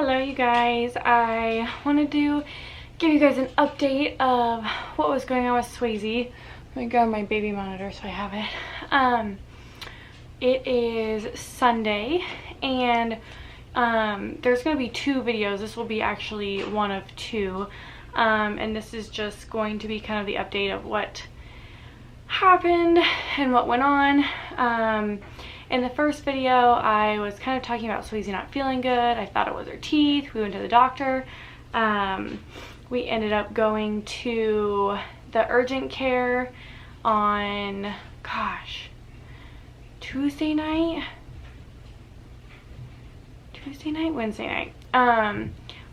Hello you guys, I wanted to give you guys an update of what was going on with Swayzee. Let me go on my baby monitor so I have it. It is Sunday and there's going to be two videos. This will be actually one of two, and this is just going to be kind of the update of what happened and what went on. In the first video, I was kind of talking about Swayzee not feeling good. I thought it was her teeth. We went to the doctor. We ended up going to the urgent care on, Wednesday night?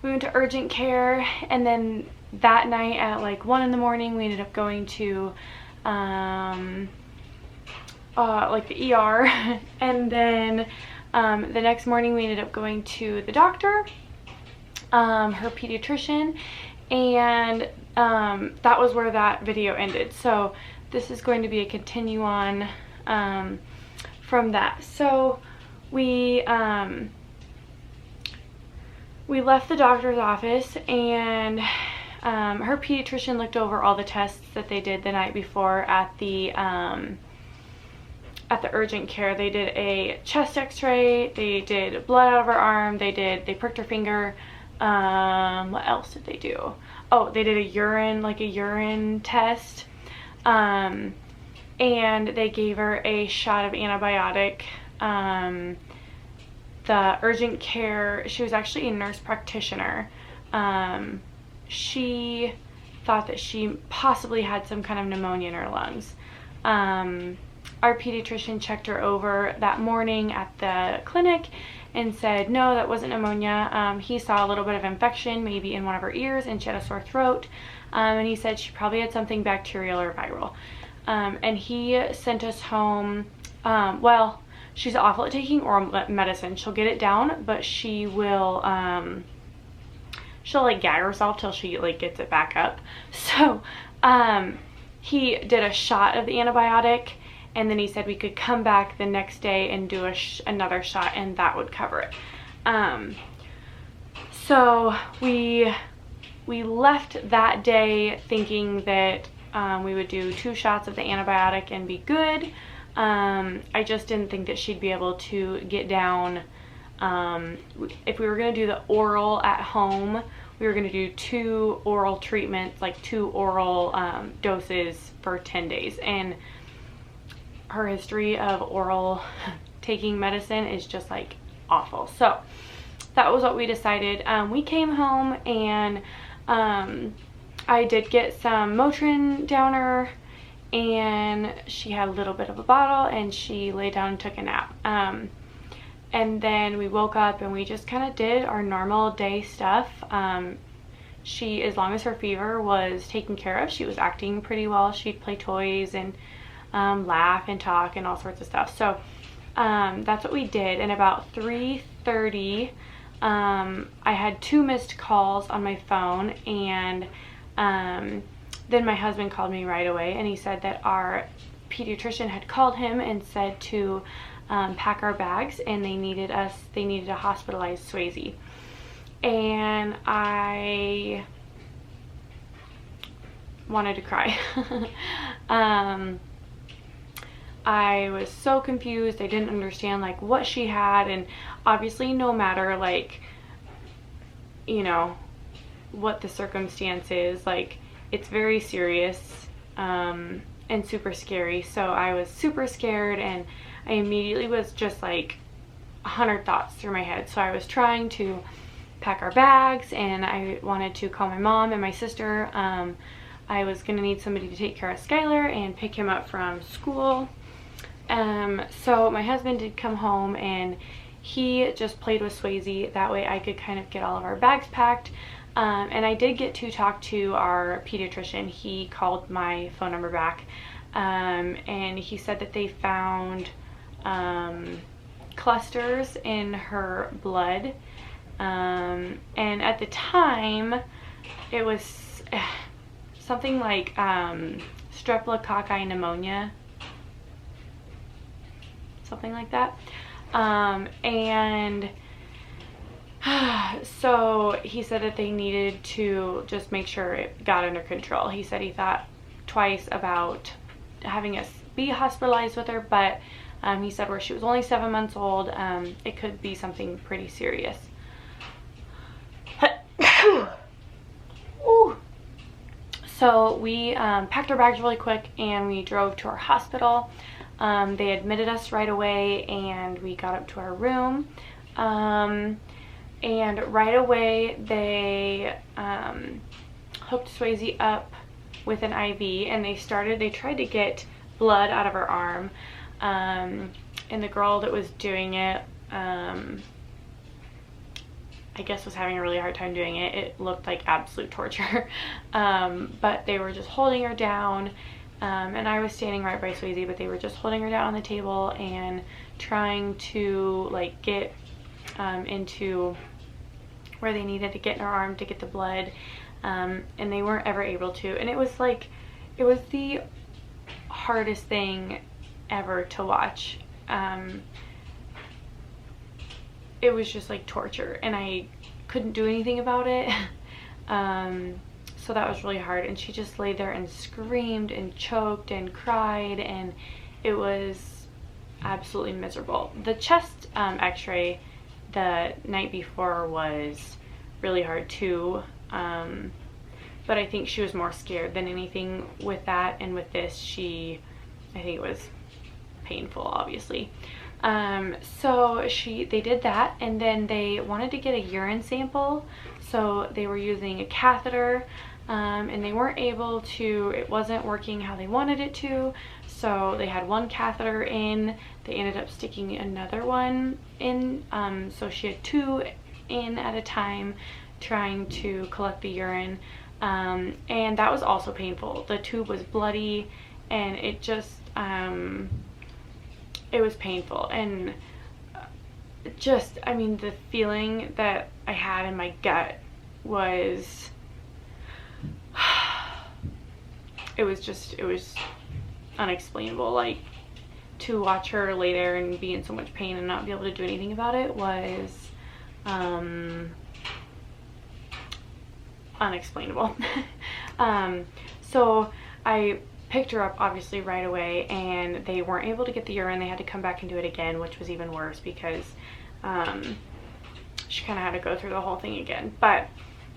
We went to urgent care, and then that night at like 1 in the morning, we ended up going to like the ER, and then the next morning we ended up going to the doctor, her pediatrician, and that was where that video ended. So this is going to be a continue on from that. So we left the doctor's office, and her pediatrician looked over all the tests that they did the night before at the urgent care. They did a chest x-ray, they did blood out of her arm, they pricked her finger. What else did they do? Oh, they did a urine test, and they gave her a shot of antibiotic. The urgent care, she was actually a nurse practitioner. She thought that she possibly had some kind of pneumonia in her lungs. Our pediatrician checked her over that morning at the clinic and said, no, that wasn't pneumonia. He saw a little bit of infection, maybe in one of her ears, and she had a sore throat. And he said she probably had something bacterial or viral. And he sent us home. Well, she's awful at taking oral medicine. She'll get it down, but she will, she'll like gag herself till she like gets it back up. So he did a shot of the antibiotic, and then he said we could come back the next day and do another shot, and that would cover it. So we left that day thinking that we would do 2 shots of the antibiotic and be good. I just didn't think that she'd be able to get down. If we were going to do the oral at home, we were going to do 2 oral treatments, like 2 oral doses for 10 days. And her history of oral taking medicine is just like awful. So that was what we decided. We came home, and I did get some Motrin down her, and she had a little bit of a bottle, and she lay down and took a nap. And then we woke up and we just kind of did our normal day stuff. She, as long as her fever was taken care of, she was acting pretty well. She'd play toys and laugh and talk and all sorts of stuff. So that's what we did. And about 3:30, I had 2 missed calls on my phone, and then my husband called me right away, and he said that our pediatrician had called him and said to pack our bags, and they needed a hospitalized Swayzee. And I wanted to cry. I was so confused. I didn't understand like what she had, and obviously no matter like, you know, what the circumstance is, like it's very serious and super scary. So I was super scared, and I immediately was just like 100 thoughts through my head. So I was trying to pack our bags, and I wanted to call my mom and my sister. I was gonna need somebody to take care of Skylar and pick him up from school. So my husband did come home, and he just played with Swayzee. That way I could kind of get all of our bags packed. And I did get to talk to our pediatrician. He called my phone number back, and he said that they found clusters in her blood, and at the time it was something like streptococci pneumonia, something like that. And So he said that they needed to just make sure it got under control. He said he thought twice about having us be hospitalized with her, but he said where she was only 7 months old, it could be something pretty serious. So we packed our bags really quick and we drove to our hospital. They admitted us right away and we got up to our room. And right away they hooked Swayzee up with an IV, and they tried to get blood out of her arm. And the girl that was doing it, I guess was having a really hard time doing it. It looked like absolute torture. But they were just holding her down. And I was standing right by Swayzee, but they were just holding her down on the table and trying to like get into where they needed to get in her arm to get the blood. And they weren't ever able to. And it was the hardest thing ever to watch. It was just like torture, and I couldn't do anything about it. So that was really hard, and she just laid there and screamed and choked and cried, and it was absolutely miserable. The chest x-ray the night before was really hard too, but I think she was more scared than anything with that, and with this I think it was painful, obviously. So they did that, and then they wanted to get a urine sample, so they were using a catheter, and they weren't able to, it wasn't working how they wanted it to, so they had one catheter in, they ended up sticking another one in, so she had two in at a time trying to collect the urine, and that was also painful. The tube was bloody, and it just, it was painful, and just, I mean, the feeling that I had in my gut was, it was unexplainable. Like, to watch her lay there and be in so much pain and not be able to do anything about it was unexplainable. So I picked her up obviously right away, and they weren't able to get the urine. They had to come back and do it again, which was even worse because she kind of had to go through the whole thing again. But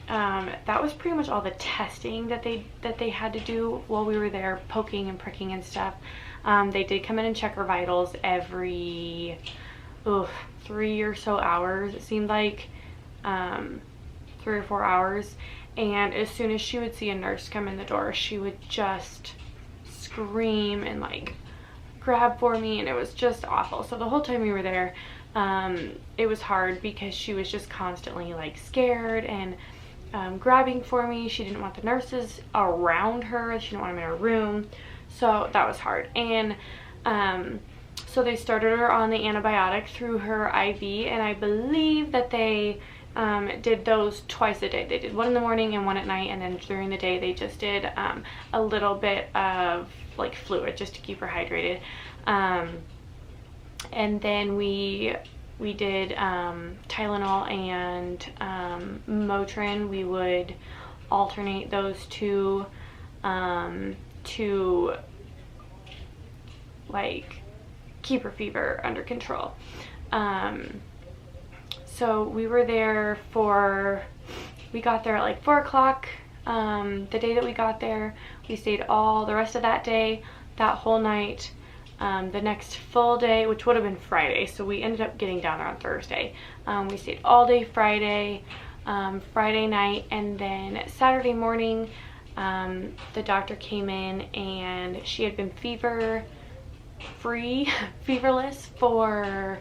that was pretty much all the testing that they had to do while we were there, poking and pricking and stuff. They did come in and check her vitals every 3 or so hours, it seemed like, 3 or 4 hours. And as soon as she would see a nurse come in the door, she would just scream and like grab for me, and it was just awful. So the whole time we were there, it was hard because she was just constantly like scared and grabbing for me. She didn't want the nurses around her, she didn't want them in her room, so that was hard. And so they started her on the antibiotic through her IV, and I believe that they did those twice a day. They did one in the morning and one at night, and then during the day they just did a little bit of like fluid just to keep her hydrated. And then we did Tylenol and Motrin. We would alternate those two to like keep her fever under control. So we were there we got there at like 4 o'clock. The day that we got there, we stayed all the rest of that day, that whole night. The next full day, which would have been Friday, so we ended up getting down there on Thursday. We stayed all day Friday, Friday night, and then Saturday morning, the doctor came in, and she had been feverless for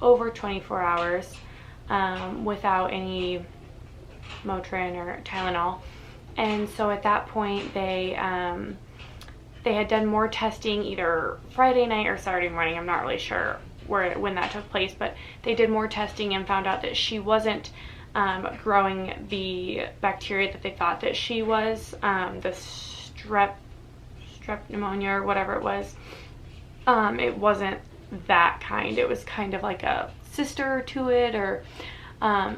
over 24 hours without any Motrin or Tylenol. And so at that point they had done more testing either Friday night or Saturday morning. I'm not really sure when that took place, but they did more testing and found out that she wasn't growing the bacteria that they thought that she was, the strep pneumonia or whatever it was. It wasn't that kind. It was kind of like a sister to it or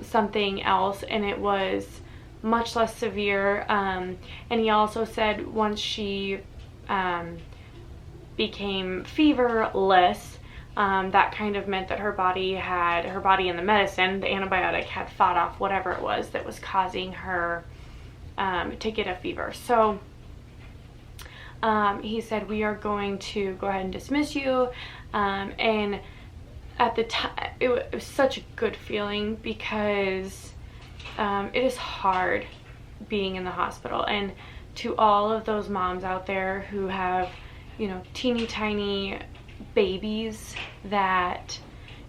something else, and it was much less severe. And he also said once she became feverless, that kind of meant that her body and the medicine, the antibiotic, had fought off whatever it was that was causing her to get a fever. So he said, we are going to go ahead and dismiss you. And at the time, it was such a good feeling, because it is hard being in the hospital. And to all of those moms out there who have, you know, teeny tiny babies that,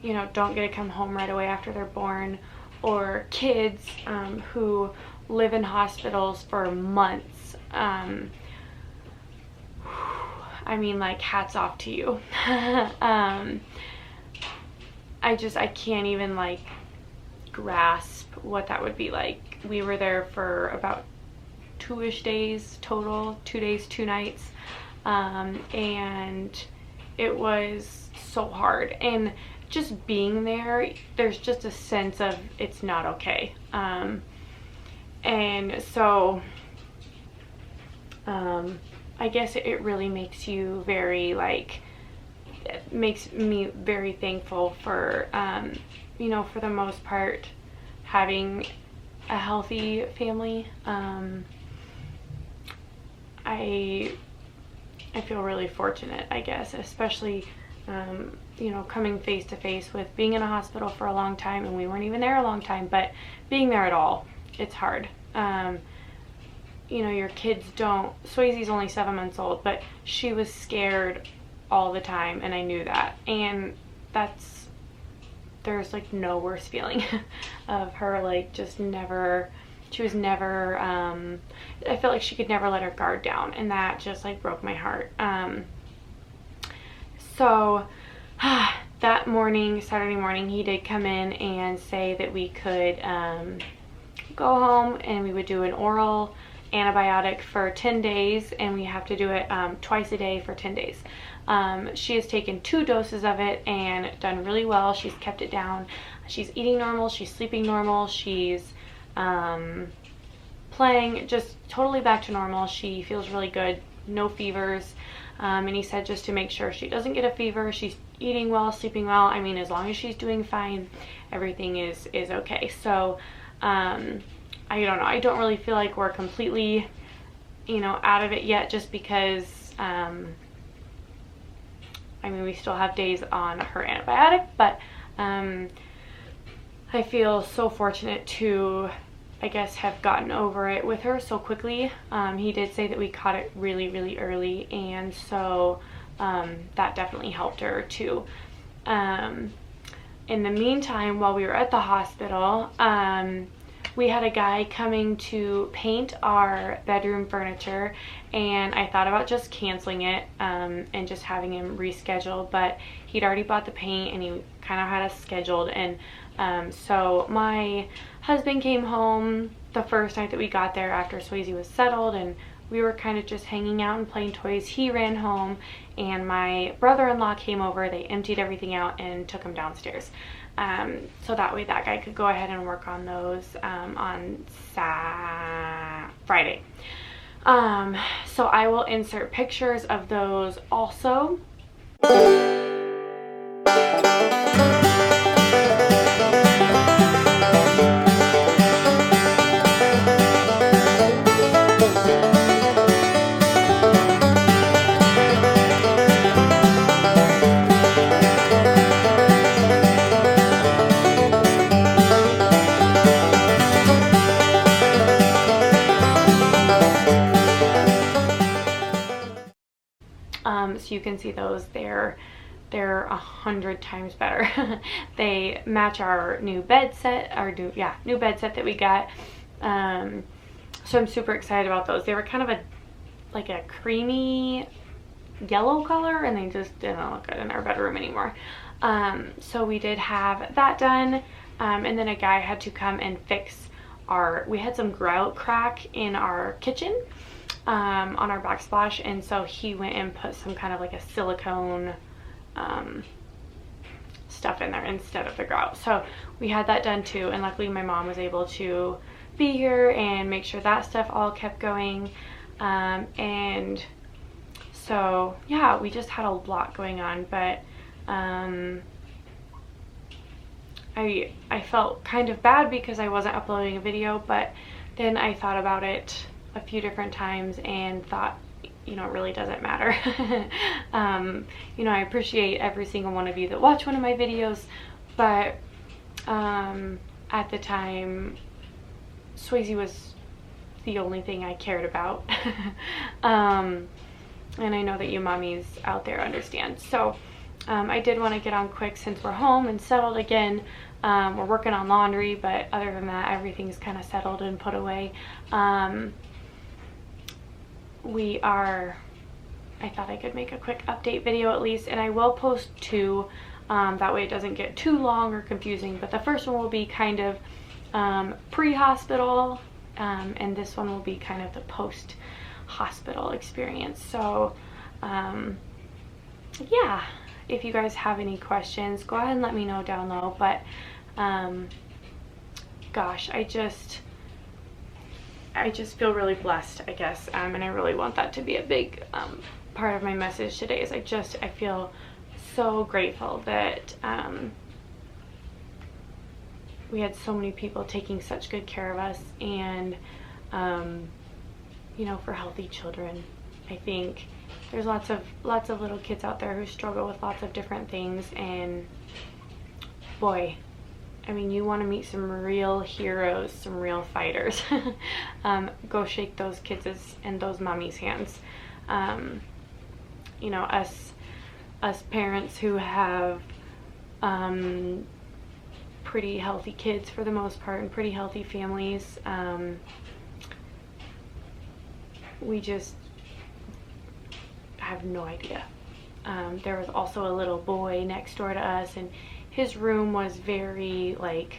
you know, don't get to come home right away after they're born, or kids who live in hospitals for months, I mean, like, hats off to you. I can't even, like, grasp what that would be like. We were there for about 2-ish days total, 2 days, 2 nights, and it was so hard. And just being there, there's just a sense of it's not okay. And so I guess it really makes you very, like, it makes me very thankful for, you know, for the most part, having a healthy family. I feel really fortunate, I guess, especially, you know, coming face to face with being in a hospital for a long time, and we weren't even there a long time, but being there at all, it's hard. You know, your kids don't, Swayzee's only 7 months old, but she was scared all the time, and I knew that. And there's like no worse feeling of her, like, just never, she was never, I felt like she could never let her guard down, and that just, like, broke my heart. So that morning, Saturday morning, he did come in and say that we could go home, and we would do an oral antibiotic for 10 days, and we have to do it twice a day for 10 days. She has taken 2 doses of it and done really well. She's kept it down. She's eating normal, she's sleeping normal, she's playing, just totally back to normal. She feels really good, no fevers. And he said just to make sure she doesn't get a fever, she's eating well, sleeping well. I mean, as long as she's doing fine, everything is okay. So I don't know, I don't really feel like we're completely, you know, out of it yet, just because I mean, we still have days on her antibiotic, but I feel so fortunate to, I guess, have gotten over it with her so quickly. He did say that we caught it really, really early, and so that definitely helped her too. In the meantime, while we were at the hospital, we had a guy coming to paint our bedroom furniture, and I thought about just canceling it and just having him reschedule, but he'd already bought the paint and he kind of had us scheduled. And so my husband came home the first night that we got there after Swayzee was settled, and we were kind of just hanging out and playing toys. He ran home, and my brother-in-law came over. They emptied everything out and took him downstairs. So that way that guy could go ahead and work on those on Friday. So I will insert pictures of those also. So you can see those, they're 100 times better. They match our new bed set, new bed set that we got. So I'm super excited about those. They were kind of like a creamy yellow color, and they just didn't look good in our bedroom anymore. So we did have that done, and then a guy had to come and fix we had some grout crack in our kitchen. On our backsplash, and so he went and put some kind of like a silicone stuff in there instead of the grout. So we had that done too, and luckily my mom was able to be here and make sure that stuff all kept going. And so yeah, we just had a lot going on, but I felt kind of bad because I wasn't uploading a video, but then I thought about it a few different times and thought, you know, it really doesn't matter. You know, I appreciate every single one of you that watch one of my videos, but at the time, Swayzee was the only thing I cared about. And I know that you mommies out there understand. So I did want to get on quick since we're home and settled again. We're working on laundry, but other than that, everything's kind of settled and put away. I thought I could make a quick update video at least, and I will post two, that way it doesn't get too long or confusing, but the first one will be kind of pre-hospital, and this one will be kind of the post-hospital experience. So yeah, if you guys have any questions, go ahead and let me know down low. But gosh, I just feel really blessed, I guess, and I really want that to be a big part of my message today. Is I feel so grateful that we had so many people taking such good care of us, and you know, for healthy children. I think there's lots of little kids out there who struggle with lots of different things, and boy, I mean, you want to meet some real heroes, some real fighters. Go shake those kids' and those mommies' hands. You know, us parents who have pretty healthy kids for the most part, and pretty healthy families, we just have no idea. There was also a little boy next door to us, and his room was very, like,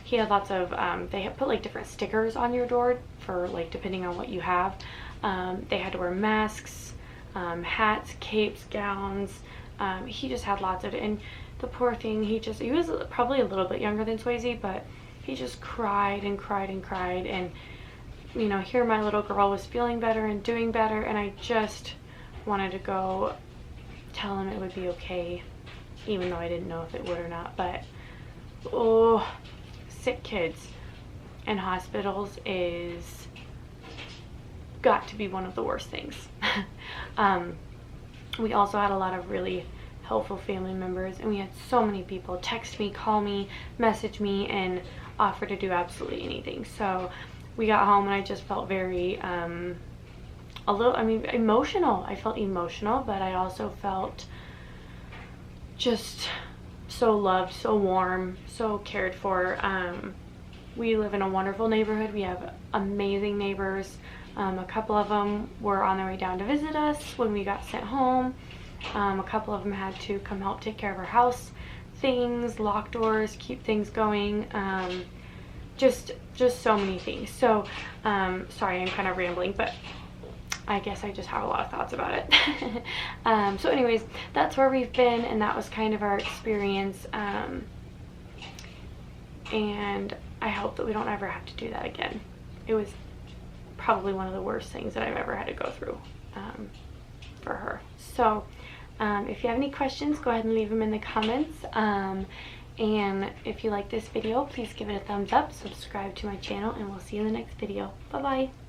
he had lots of, they had put like different stickers on your door for, like, depending on what you have. They had to wear masks, hats, capes, gowns. He just had lots of it, and the poor thing, he was probably a little bit younger than Swayzee, but he just cried and cried and cried. And you know, here my little girl was feeling better and doing better, and I just wanted to go tell him it would be okay, even though I didn't know if it would or not. But oh, sick kids in hospitals is got to be one of the worst things. We also had a lot of really helpful family members, and we had so many people text me, call me, message me, and offer to do absolutely anything. So we got home and I just felt very emotional. I felt emotional, but I also felt just so loved, so warm, so cared for. We live in a wonderful neighborhood. We have amazing neighbors. A couple of them were on their way down to visit us when we got sent home. A couple of them had to come help take care of our house things, lock doors, keep things going. Just so many things. So sorry, I'm kind of rambling, but I guess I just have a lot of thoughts about it. So anyways, that's where we've been, and that was kind of our experience, and I hope that we don't ever have to do that again. It was probably one of the worst things that I've ever had to go through for her. So if you have any questions, go ahead and leave them in the comments. And if you like this video, please give it a thumbs up, subscribe to my channel, and we'll see you in the next video. Bye bye.